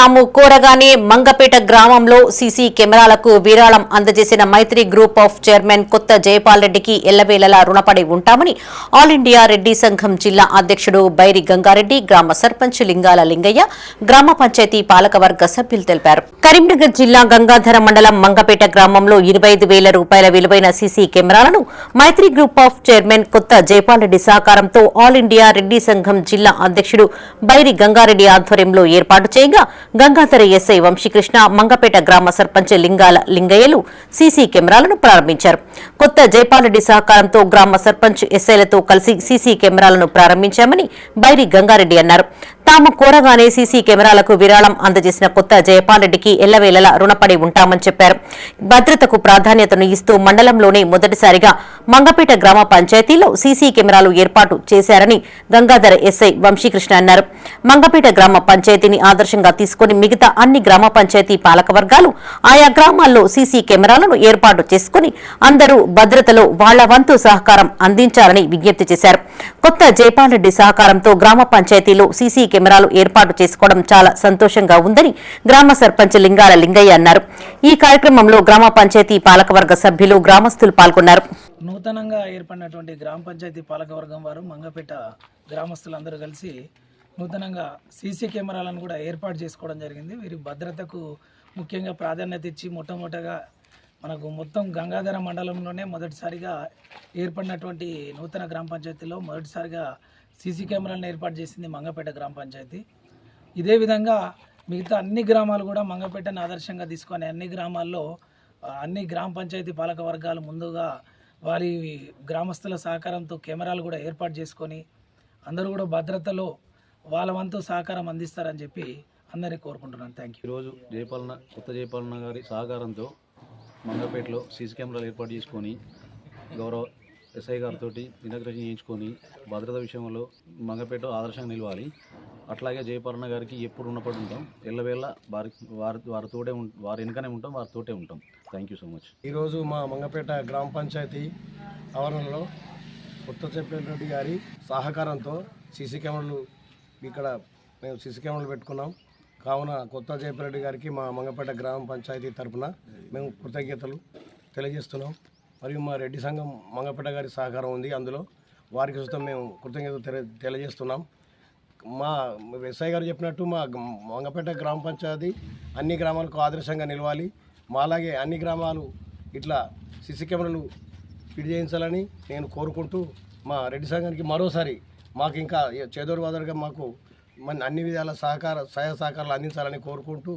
తాము కోరగానే మంగపేట గ్రామంలో సీసీ కెమెరాలకు విరాళం అందజేసిన మైత్రి గ్రూప్ ఆఫ్ చైర్మన్ కొత్త జయపాల్ రెడ్డికి ఎల్లవేళలా రుణపడి ఉంటామని ఆల్ ఇండియా రెడ్డి సంఘం జిల్లా అధ్యక్షుడు బైరి గంగారెడ్డి, గ్రామ సర్పంచ్ లింగాల లింగయ్య, గ్రామ పంచాయతీ పాలకవర్గ సభ్యులు తెలిపారు. కరీంనగర్ జిల్లా గంగాధర మండలం మంగపేట గ్రామంలో 25,000 రూపాయల విలువైన సీసీ కెమెరాలను మైత్రి గ్రూప్ ఆఫ్ చైర్మన్ కొత్త జయపాల్ రెడ్డి సహకారంతో ఆల్ ఇండియా రెడ్డి సంఘం జిల్లా అధ్యక్షుడు బైరి గంగారెడ్డి ఆధ్వర్యంలో ఏర్పాటు చేయగా గంగాధర ఎస్ఐ వంశీకృష్ణ, మంగపేట గ్రామ సర్పంచ్ లింగాల లింగయ్యలు సీసీ కెమెరాలను ప్రారంభించారు. కొత్త జయపాల్ రెడ్డి సహకారంతో గ్రామ సర్పంచ్ ఎస్ఐలతో కలిసి సీసీ కెమెరాలను ప్రారంభించామని బైరి గంగారెడ్డి అన్నారు. తాము కోరగానే సీసీ కెమెరాలకు విరాళం అందజేసిన కొత్త జయపాల్ రెడ్డికి ఎల్లవేళలా రుణపడి ఉంటామని చెప్పారు. భద్రతకు ప్రాధాన్యతను ఇస్తూ మండలంలోనే మొదటిసారిగా మంగపేట గ్రామ పంచాయతీలో సీసీ కెమెరాలు ఏర్పాటు చేశారని గంగాధర ఎస్ఐ వంశీకృష్ణ అన్నారు. మంగపేట గ్రామ పంచాయతీని ఆదర్శంగా తీసుకుని మిగతా అన్ని గ్రామ పంచాయతీ పాలకవర్గాలు ఆయా గ్రామాల్లో సీసీ కెమెరాలను ఏర్పాటు చేసుకుని అందరూ భద్రతలో వాళ్ల వంతు సహకారం అందించాలని విజ్ఞప్తి చేశారు. కొత్త జయపాల్ రెడ్డి సహకారంతో గ్రామ పంచాయతీలో సీసీ కెమెరాలు ఏర్పాటు చేసుకోవడం చాలా సంతోషంగా ఉందని గ్రామ సర్పంచ్ లింగాల లింగయ్య అన్నారు. ఈ కార్యక్రమంలో గ్రామ పంచాయతీ పాలకవర్గ సభ్యులు, గ్రామస్తులు పాల్గొన్నారు. నూతనంగా ఏర్పడినటువంటి గ్రామ పంచాయతీ పాలకవర్గం వారు మంగపేట గ్రామస్తులందరూ కలిసి నూతనంగా సీసీ కెమెరాలను కూడా ఏర్పాటు చేసుకోవడం జరిగింది. వీరి భద్రతకు ముఖ్యంగా ప్రాధాన్యత ఇచ్చి మొట్టమొదటగా మనకు మొత్తం గంగాధర మండలంలోనే మొదటిసారిగా ఏర్పడినటువంటి నూతన గ్రామ పంచాయతీలో మొదటిసారిగా సీసీ కెమెరాలను ఏర్పాటు చేసింది మంగపేట గ్రామ పంచాయతీ. ఇదే విధంగా మిగతా అన్ని గ్రామాలు కూడా మంగపేటను ఆదర్శంగా తీసుకొని అన్ని గ్రామాల్లో అన్ని గ్రామ పంచాయతీ పాలక వర్గాలు ముందుగా వారి గ్రామస్తుల సహకారంతో కెమెరాలు కూడా ఏర్పాటు చేసుకొని అందరూ కూడా భద్రతలో వాళ్ళ వంతు సహకారం అందిస్తారని చెప్పి అందరినీ కోరుకుంటున్నాను. Thank you. ఈరోజు కొత్త జయపాలన్న గారి సహకారంతో మంగపేటలో సీసీ కెమెరాలు ఏర్పాటు చేసుకొని గౌరవ ఎస్ఐ గారితో ఇనాగ్రేషన్ చేయించుకొని భద్రత విషయంలో మంగపేట ఆదర్శంగా నిలవాలి. అట్లాగే జయపాలన్న గారికి ఎప్పుడు రుణపడి ఉంటాం. ఎల్లవేళ వారితోటే వారి వెనుకనే ఉంటాం, వారితోటే ఉంటాం. Thank you so much. ఈరోజు మా మంగపేట గ్రామ పంచాయతీ ఆవరణలో కొత్త జయపాల్ రెడ్డి గారి సహకారంతో సీసీ కెమెరాలు ఇక్కడ మేము సీసీ కెమెరాలు పెట్టుకున్నాం. కావున కొత్త జయపాల్ రెడ్డి గారికి మా మంగపేట గ్రామ పంచాయతీ తరఫున మేము కృతజ్ఞతలు తెలియజేస్తున్నాం. మరియు మా రెడ్డి సంఘం మంగపేట గారి సహకారం ఉంది, అందులో వారికి చూస్తాం మేము కృతజ్ఞతలు తెలియజేస్తున్నాం. మా ఎస్ఐ గారు చెప్పినట్టు మా మంగపేట గ్రామ పంచాయతీ అన్ని గ్రామాలకు ఆదర్శంగా నిలవాలి. మాలాగే అన్ని గ్రామాలు ఇట్లా సీసీ కెమెరాలు ఫిట్ చేయించాలని నేను కోరుకుంటూ మా రెడ్డి సంఘానికి మరోసారి మాకు ఇంకా చేదోడు వాదోడుగా మాకు అన్ని విధాల సహాయ సహకారాలు అందించాలని కోరుకుంటూ